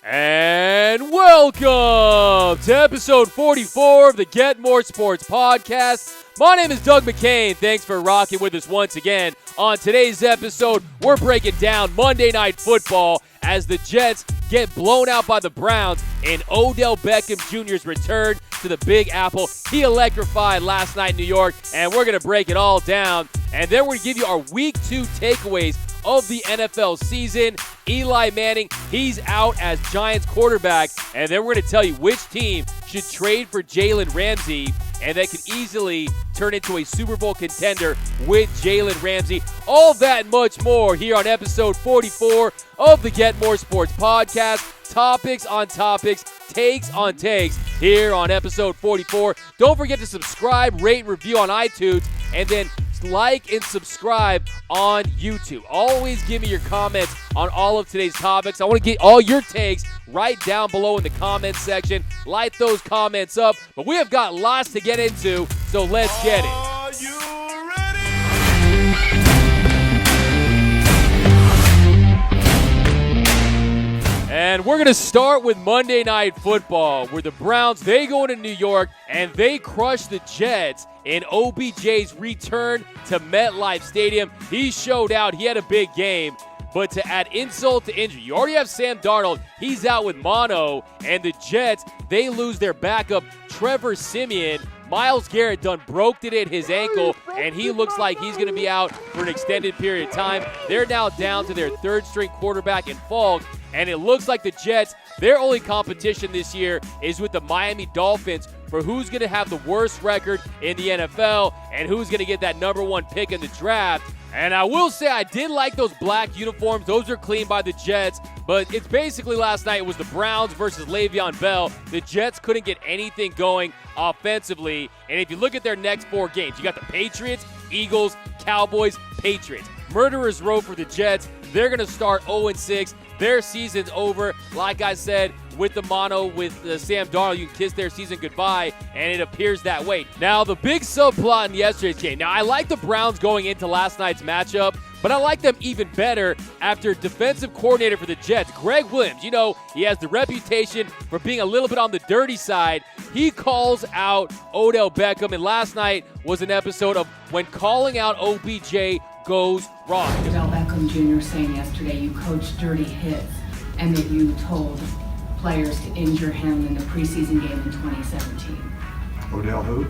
And welcome to episode 44 of the Get More Sports podcast. My name is Doug McCain. Thanks for rocking with us once again. On today's episode, we're breaking down Monday Night Football as the Jets get blown out by the Browns and Odell Beckham Jr.'s return to the Big Apple. He electrified last night in New York, and we're going to break it all down. And then we're going to give you our Week 2 takeaways of the NFL season. Eli Manning, he's out as Giants quarterback, and then we're going to tell you which team should trade for Jalen Ramsey, and that could easily turn into a Super Bowl contender with Jalen Ramsey. All that and much more here on episode 44 of the Get More Sports podcast. Topics on topics, takes on takes here on episode 44. Don't forget to subscribe, rate, and review on iTunes, and then like and subscribe on YouTube. Always give me your comments on all of today's topics. I want to get all your takes right down below in the comments section. Light those comments up. But we have got lots to get into, so let's get it. Are you ready? And we're going to start with Monday Night Football, where the Browns, they go into New York and they crush the Jets in OBJ's return to MetLife Stadium. He showed out. He had a big game. But to add insult to injury, you already have Sam Darnold. He's out with mono. And the Jets, they lose their backup, Trevor Siemian. Myles Garrett done broke it in his ankle, and he looks like he's going to be out for an extended period of time. They're now down to their third-string quarterback in Falk, and it looks like the Jets, their only competition this year is with the Miami Dolphins for who's going to have the worst record in the NFL and who's going to get that number one pick in the draft. And I will say I did like those black uniforms. Those are clean by the Jets. But it's basically last night it was the Browns versus Le'Veon Bell. The Jets couldn't get anything going offensively. And if you look at their next 4 games, you got the Patriots, Eagles, Cowboys, Patriots. Murderers row for the Jets. They're going to start 0-6. Their season's over. Like I said, with the mono with Sam Darnold, you can kiss their season goodbye, and it appears that way. Now, the big subplot in yesterday's game. Now, I like the Browns going into last night's matchup, but I like them even better after defensive coordinator for the Jets, Greg Williams. You know, he has the reputation for being a little bit on the dirty side. He calls out Odell Beckham, and last night was an episode of when calling out OBJ goes wrong. Odell Beckham Jr. saying yesterday you coached dirty hits and that you told players to injure him in the preseason game in 2017. Odell who?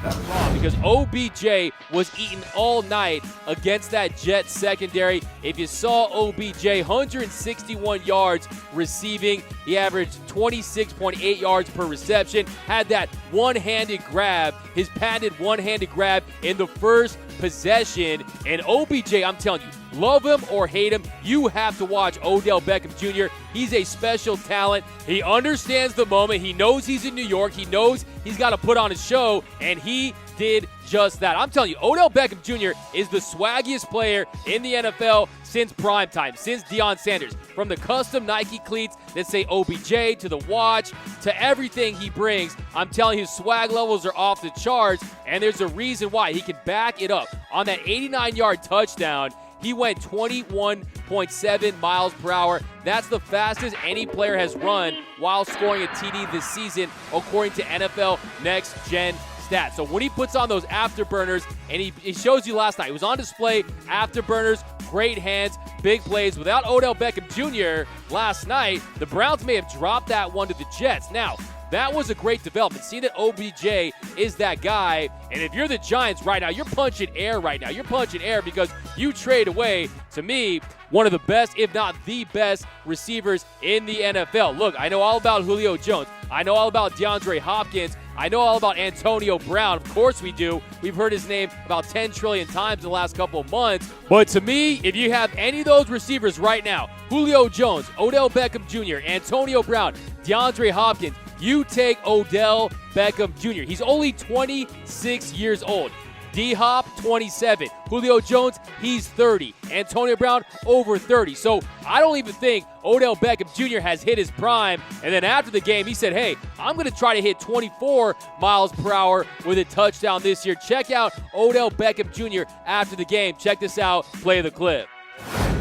Wrong, because OBJ was eaten all night against that Jets secondary. If you saw OBJ, 161 yards receiving. He averaged 26.8 yards per reception. Had that one-handed grab, his patented one-handed grab in the first possession. And OBJ, I'm telling you, love him or hate him, you have to watch Odell Beckham Jr. He's a special talent. He understands the moment. He knows he's in New York. He knows he's got to put on a show, and he did just that. I'm telling you, Odell Beckham Jr. is the swaggiest player in the NFL since primetime, since Deion Sanders. From the custom Nike cleats that say OBJ to the watch to everything he brings, I'm telling you, his swag levels are off the charts, and there's a reason why. He can back it up. On that 89-yard touchdown, he went 21.7 miles per hour. That's the fastest any player has run while scoring a TD this season, according to NFL Next Gen Stats. So when he puts on those afterburners, and he shows you last night, he was on display, afterburners, great hands, big plays. Without Odell Beckham Jr. last night, the Browns may have dropped that one to the Jets. Now, that was a great development. See that OBJ is that guy. And if you're the Giants right now, you're punching air right now. You're punching air because you trade away, to me, one of the best, if not the best, receivers in the NFL. Look, I know all about Julio Jones. I know all about DeAndre Hopkins. I know all about Antonio Brown. Of course we do. We've heard his name about 10 trillion times in the last couple of months. But to me, if you have any of those receivers right now, Julio Jones, Odell Beckham Jr., Antonio Brown, DeAndre Hopkins, you take Odell Beckham Jr. He's only 26 years old. D-Hop, 27. Julio Jones, he's 30. Antonio Brown, over 30. So I don't even think Odell Beckham Jr. has hit his prime. And then after the game, he said, hey, I'm going to try to hit 24 miles per hour with a touchdown this year. Check out Odell Beckham Jr. after the game. Check this out. Play the clip.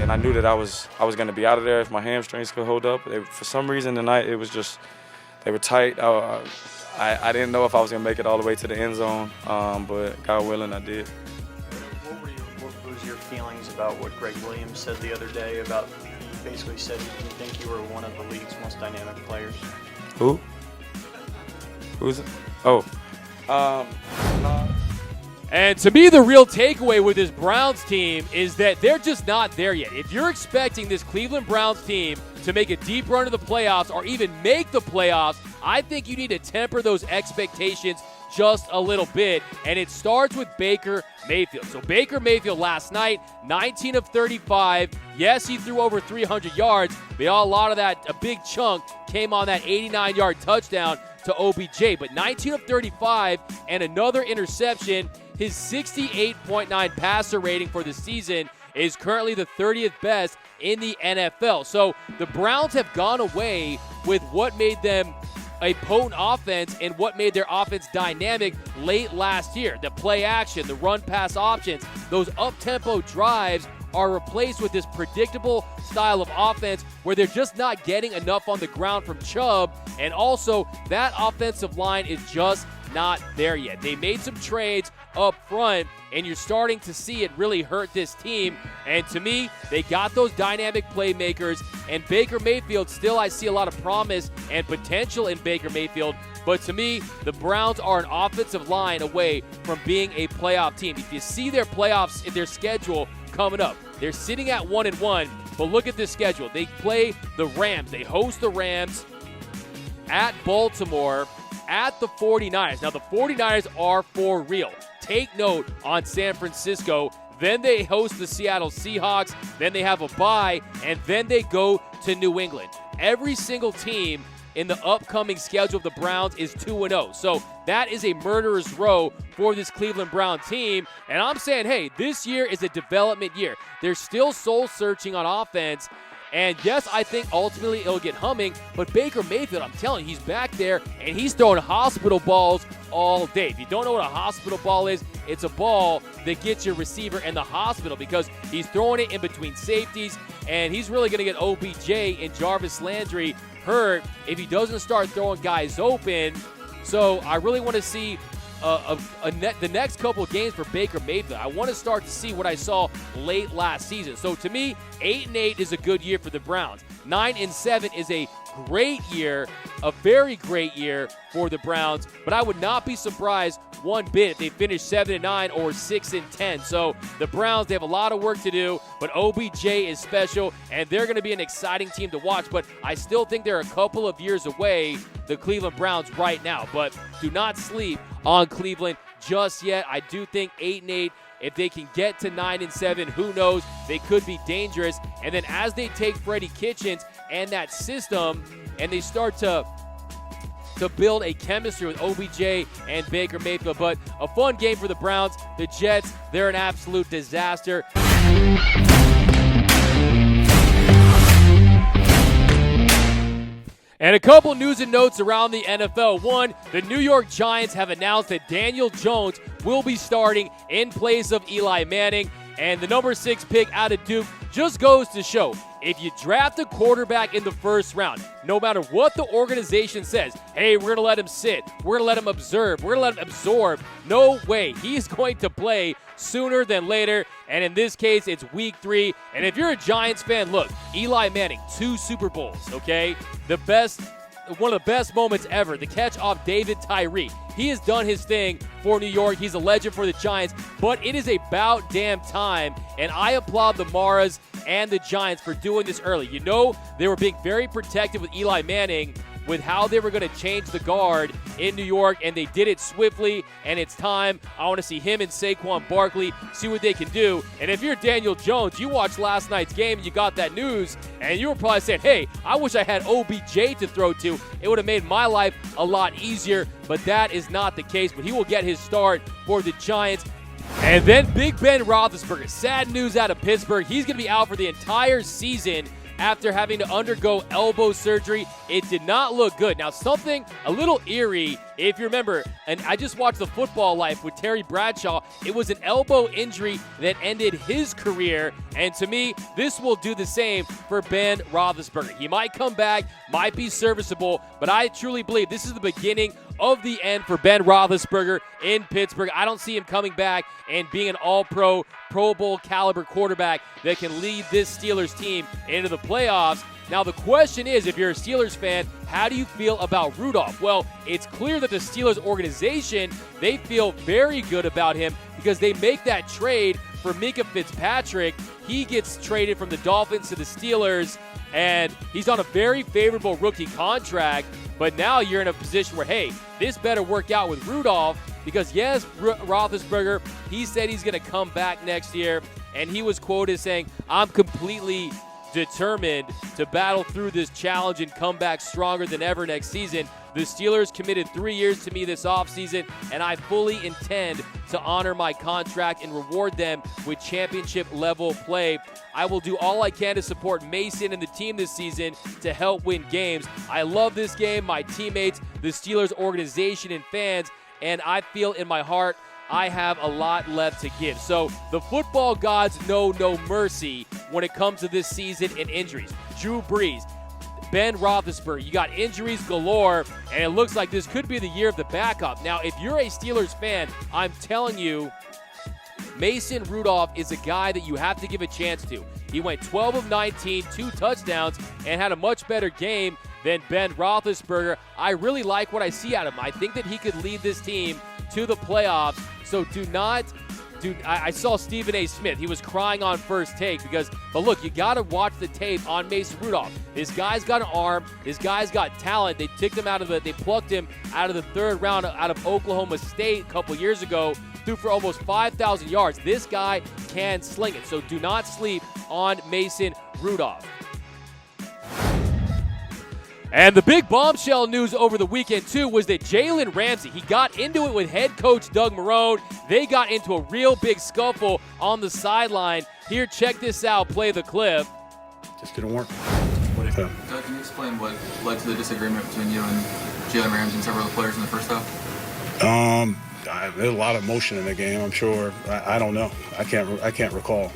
and I knew that I was going to be out of there if my hamstrings could hold up. For some reason tonight, it was just they were tight. I didn't know if I was going to make it all the way to the end zone, but God willing, I did. What was your feelings about what Greg Williams said the other day about, he basically said you think you were one of the league's most dynamic players? Who? Who's it? Oh. And to me, the real takeaway with this Browns team is that they're just not there yet. If you're expecting this Cleveland Browns team to make a deep run to the playoffs or even make the playoffs, I think you need to temper those expectations just a little bit, and it starts with Baker Mayfield. So Baker Mayfield last night, 19 of 35. Yes, he threw over 300 yards, but a lot of that, a big chunk, came on that 89-yard touchdown to OBJ. But 19 of 35 and another interception. His 68.9 passer rating for the season is currently the 30th best in the NFL. So the Browns have gone away with what made them a potent offense and what made their offense dynamic late last year. The play action, the run-pass options, those up-tempo drives are replaced with this predictable style of offense where they're just not getting enough on the ground from Chubb, and also that offensive line is just not there yet. They made some trades up front, and you're starting to see it really hurt this team. And to me, they got those dynamic playmakers, and Baker Mayfield, still I see a lot of promise and potential in Baker Mayfield. But to me, the Browns are an offensive line away from being a playoff team. If you see their playoffs in their schedule coming up, they're sitting at 1-1, but look at this schedule. They play the Rams. They host the Rams at Baltimore, at the 49ers. Now, the 49ers are for real. Take note on San Francisco. Then they host the Seattle Seahawks. Then they have a bye, and then they go to New England. Every single team in the upcoming schedule of the Browns is 2-0. So that is a murderer's row for this Cleveland Brown team. And I'm saying, hey, this year is a development year. They're still soul-searching on offense. And yes, I think ultimately it'll get humming, but Baker Mayfield, I'm telling you, he's back there, and he's throwing hospital balls all day. If you don't know what a hospital ball is, it's a ball that gets your receiver in the hospital because he's throwing it in between safeties, and he's really going to get OBJ and Jarvis Landry hurt if he doesn't start throwing guys open. So I really want to see the next couple of games for Baker Mayfield. I want to start to see what I saw late last season. So to me, 8-8 is a good year for the Browns. 9-7 is a great year, a very great year for the Browns, but I would not be surprised one bit if they finish 7-9 or 6-10. So the Browns, they have a lot of work to do, but OBJ is special, and they're going to be an exciting team to watch, but I still think they're a couple of years away, the Cleveland Browns right now. But do not sleep on Cleveland just yet. I do think 8-8, if they can get to 9-7, who knows? They could be dangerous. And then as they take Freddie Kitchens and that system, and they start to build a chemistry with OBJ and Baker Mayfield. But a fun game for the Browns. The Jets, they're an absolute disaster. And a couple news and notes around the NFL. One, the New York Giants have announced that Daniel Jones will be starting in place of Eli Manning. And the number 6 pick out of Duke just goes to show, if you draft a quarterback in the first round, no matter what the organization says, hey, we're going to let him sit, we're going to let him observe, we're going to let him absorb, no way. He's going to play sooner than later, and in this case, it's week 3. And if you're a Giants fan, look, Eli Manning, 2 Super Bowls, okay? One of the best moments ever, the catch off David Tyree. He has done his thing for New York. He's a legend for the Giants, but it is about damn time, and I applaud the Maras and the Giants for doing this early. You know, they were being very protective with Eli Manning with how they were going to change the guard in New York, and they did it swiftly, and it's time. I want to see him and Saquon Barkley, see what they can do. And if you're Daniel Jones, you watched last night's game, and you got that news, and you were probably saying, hey, I wish I had OBJ to throw to. It would have made my life a lot easier, but that is not the case. But he will get his start for the Giants. And then Big Ben Roethlisberger, sad news out of Pittsburgh. He's going to be out for the entire season after having to undergo elbow surgery. It did not look good. Now, something a little eerie, if you remember, and I just watched The Football Life with Terry Bradshaw. It was an elbow injury that ended his career, and to me, this will do the same for Ben Roethlisberger. He might come back, might be serviceable, but I truly believe this is the beginning of the end for Ben Roethlisberger in Pittsburgh. I don't see him coming back and being an all-pro, Pro Bowl caliber quarterback that can lead this Steelers team into the playoffs. Now, the question is, if you're a Steelers fan, how do you feel about Rudolph? Well, it's clear that the Steelers organization, they feel very good about him because they make that trade for Minka Fitzpatrick. He gets traded from the Dolphins to the Steelers, and he's on a very favorable rookie contract. But now you're in a position where, hey, this better work out with Rudolph because, yes, Roethlisberger, he said he's going to come back next year, and he was quoted saying, I'm completely determined to battle through this challenge and come back stronger than ever next season. The Steelers committed 3 years to me this offseason, and I fully intend to honor my contract and reward them with championship-level play. I will do all I can to support Mason and the team this season to help win games. I love this game, my teammates, the Steelers organization, and fans, and I feel in my heart I have a lot left to give. So the football gods know no mercy when it comes to this season and injuries. Drew Brees, Ben Roethlisberger, you got injuries galore, and it looks like this could be the year of the backup. Now, if you're a Steelers fan, I'm telling you, Mason Rudolph is a guy that you have to give a chance to. He went 12 of 19, 2 touchdowns, and had a much better game than Ben Roethlisberger. I really like what I see out of him. I think that he could lead this team to the playoffs. So I saw Stephen A. Smith. He was crying on First Take but look, you got to watch the tape on Mason Rudolph. This guy's got an arm. This guy's got talent. They plucked him out of the third round out of Oklahoma State a couple years ago. Threw for almost 5,000 yards. This guy can sling it. So do not sleep on Mason Rudolph. And the big bombshell news over the weekend, too, was that Jalen Ramsey, he got into it with head coach Doug Marrone. They got into a real big scuffle on the sideline. Here, check this out. Play the clip. Just didn't work. Doug, can you explain what led to the disagreement between you and Jalen Ramsey and several of the players in the first half? There's a lot of emotion in the game, I'm sure. I don't know. I can't recall.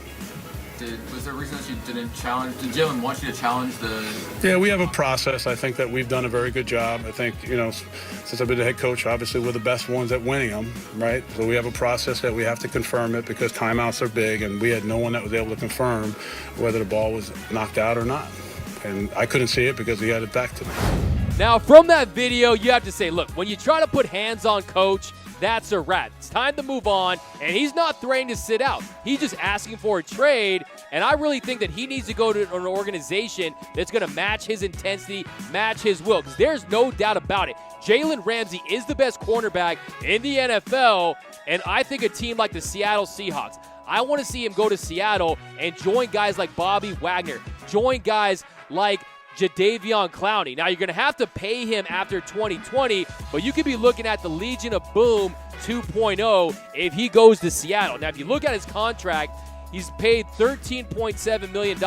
Was there a reason that you didn't challenge? Did Jalen want you to challenge the? Yeah, we have a process. I think that we've done a very good job. I think, since I've been the head coach, obviously we're the best ones at winning them, right? So we have a process that we have to confirm it because timeouts are big, and we had no one that was able to confirm whether the ball was knocked out or not. And I couldn't see it because he had it back to me. Now, from that video, you have to say, look, when you try to put hands on coach, that's a wrap. It's time to move on, and he's not threatening to sit out. He's just asking for a trade, and I really think that he needs to go to an organization that's going to match his intensity, match his will, because there's no doubt about it. Jalen Ramsey is the best cornerback in the NFL, and I think a team like the Seattle Seahawks, I want to see him go to Seattle and join guys like Bobby Wagner, join guys like Jadeveon Clowney. Now, you're going to have to pay him after 2020, but you could be looking at the Legion of Boom 2.0 if he goes to Seattle. Now, if you look at his contract, he's paid $13.7 million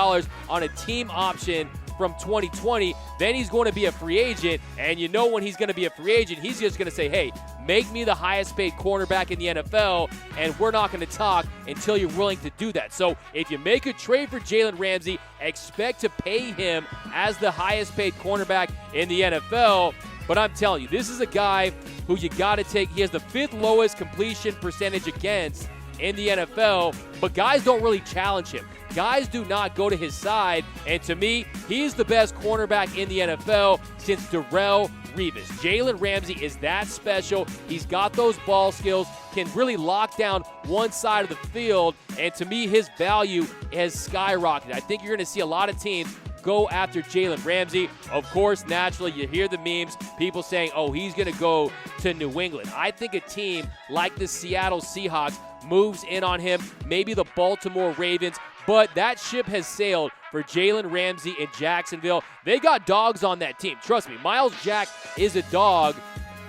on a team option from 2020. Then he's going to be a free agent, and you know when he's going to be a free agent, he's just going to say, hey, make me the highest paid cornerback in the NFL, and we're not going to talk until you're willing to do that. So if you make a trade for Jalen Ramsey, expect to pay him as the highest paid cornerback in the NFL. But I'm telling you, this is a guy who you got to take. He has the 5th lowest completion percentage against in the NFL, but guys don't really challenge him. Guys do not go to his side, and to me, he's the best cornerback in the NFL since Darrelle Revis. Jalen Ramsey is that special. He's got those ball skills, can really lock down one side of the field, and to me, his value has skyrocketed. I think you're going to see a lot of teams go after Jalen Ramsey. Of course, naturally, you hear the memes, people saying, oh, he's going to go to New England. I think a team like the Seattle Seahawks moves in on him, maybe the Baltimore Ravens, but that ship has sailed for Jalen Ramsey in Jacksonville. They got dogs on that team. Trust me, Miles Jack is a dog,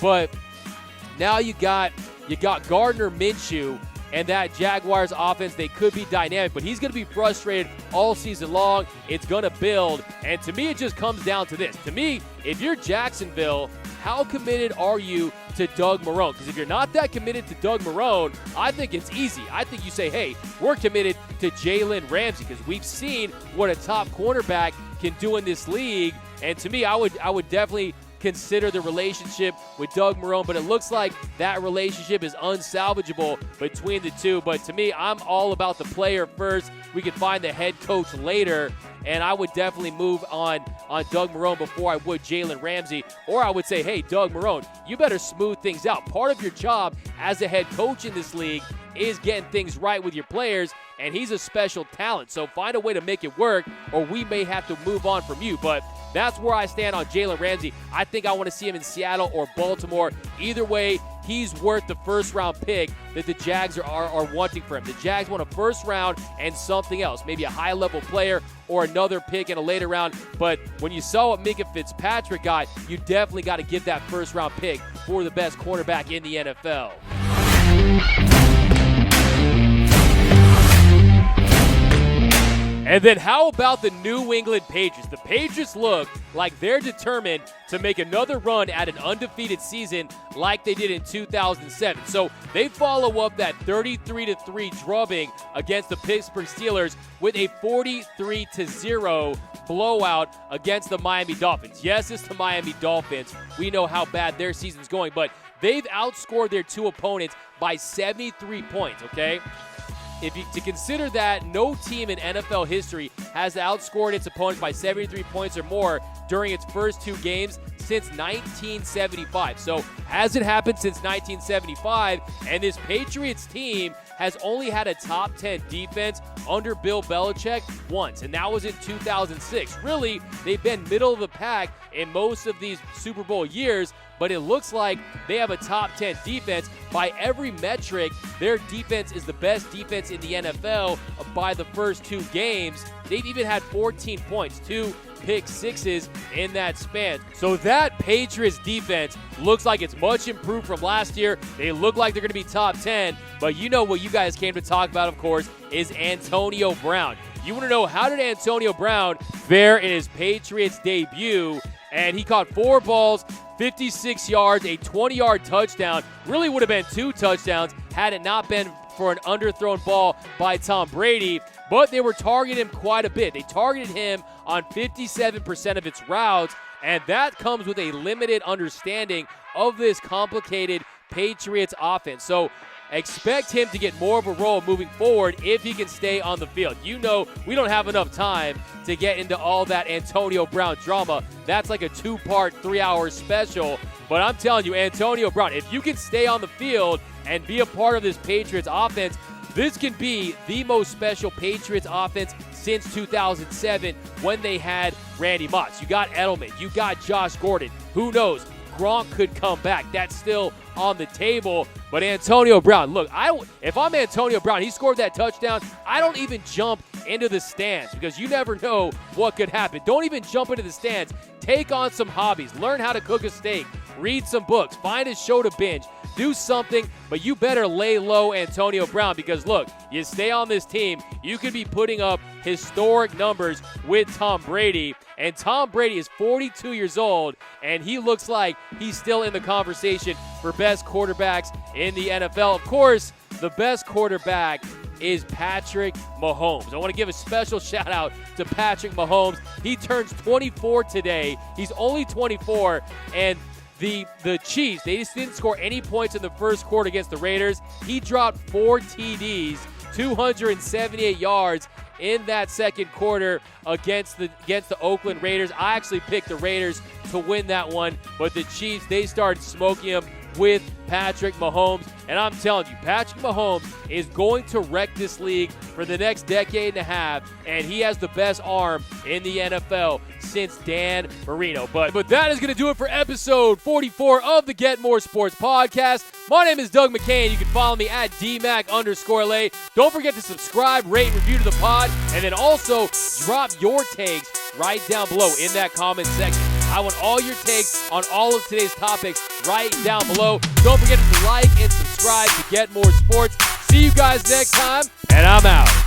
but now you got Gardner Minshew, and that Jaguars offense, they could be dynamic, but he's going to be frustrated all season long. It's going to build, and to me, it just comes down to this. To me, if you're Jacksonville, how committed are you to Doug Marrone? Because if you're not that committed to Doug Marrone, I think it's easy. I think you say, hey, we're committed to Jalen Ramsey, because we've seen what a top cornerback can do in this league. And to me, I would definitely consider the relationship with Doug Marrone, but it looks like that relationship is unsalvageable between the two. But to me, I'm all about the player first. We can find the head coach later, and I would definitely move on Doug Marrone before I would Jalen Ramsey. Or I would say, hey, Doug Marrone, you better smooth things out. Part of your job as a head coach in this league is getting things right with your players, and he's a special talent. So find a way to make it work, or we may have to move on from you. But that's where I stand on Jalen Ramsey. I think I want to see him in Seattle or Baltimore. Either way, he's worth the first-round pick that the Jags are wanting for him. The Jags want a first round and something else, maybe a high-level player or another pick in a later round. But when you saw what Minka Fitzpatrick got, you definitely got to give that first-round pick for the best quarterback in the NFL. And then how about the New England Patriots? The Patriots look like they're determined to make another run at an undefeated season like they did in 2007. So they follow up that 33-3 drubbing against the Pittsburgh Steelers with a 43-0 blowout against the Miami Dolphins. Yes, it's the Miami Dolphins. We know how bad their season's going, but they've outscored their two opponents by 73 points, okay? To consider that, no team in NFL history has outscored its opponent by 73 points or more during its first two games since 1975. So has it happened since 1975? And this Patriots team has only had a top 10 defense under Bill Belichick once, and that was in 2006. Really, they've been middle of the pack in most of these Super Bowl years, but it looks like they have a top 10 defense. By every metric, their defense is the best defense in the NFL by the first two games. They've even had 14 points, 2 pick sixes in that span. So that Patriots defense looks like it's much improved from last year. They look like they're going to be top 10, but you know what you guys came to talk about, of course, is Antonio Brown. You want to know, how did Antonio Brown fare in his Patriots debut? And he caught 4 balls, 56 yards, a 20-yard touchdown. Really would have been 2 touchdowns had it not been for an underthrown ball by Tom Brady. But they were targeting him quite a bit. They targeted him on 57% of its routes, and that comes with a limited understanding of this complicated Patriots offense. So expect him to get more of a role moving forward if he can stay on the field. You know, we don't have enough time to get into all that Antonio Brown drama. That's like a 2-part, 3-hour special. But I'm telling you, Antonio Brown, if you can stay on the field and be a part of this Patriots offense, this can be the most special Patriots offense since 2007 when they had Randy Moss. You got Edelman. You got Josh Gordon. Who knows? Gronk could come back. That's still on the table. But Antonio Brown, look, if I'm Antonio Brown, he scored that touchdown, I don't even jump into the stands because you never know what could happen. Don't even jump into the stands. Take on some hobbies. Learn how to cook a steak. Read some books. Find a show to binge. Do something, but you better lay low, Antonio Brown, because look, you stay on this team, you could be putting up historic numbers with Tom Brady, and Tom Brady is 42 years old, and he looks like he's still in the conversation for best quarterbacks in the NFL. Of course, the best quarterback is Patrick Mahomes. I want to give a special shout out to Patrick Mahomes. He turns 24 today. He's only 24, and the Chiefs, they just didn't score any points in the first quarter against the Raiders. He dropped 4 TDs, 278 yards in that second quarter against the Oakland Raiders. I actually picked the Raiders to win that one, but the Chiefs, they started smoking them with Patrick Mahomes. And I'm telling you, Patrick Mahomes is going to wreck this league for the next decade and a half, and he has the best arm in the NFL since Dan Marino. But that is going to do it for episode 44 of the Get More Sports podcast. My name is Doug McCain. You can follow me at DMac_LA. Don't forget to subscribe, rate, and review to the pod, and then also drop your takes right down below in that comment section. I want all your takes on all of today's topics right down below. Don't forget to like and subscribe to Get More Sports. See See you guys next time, and I'm out.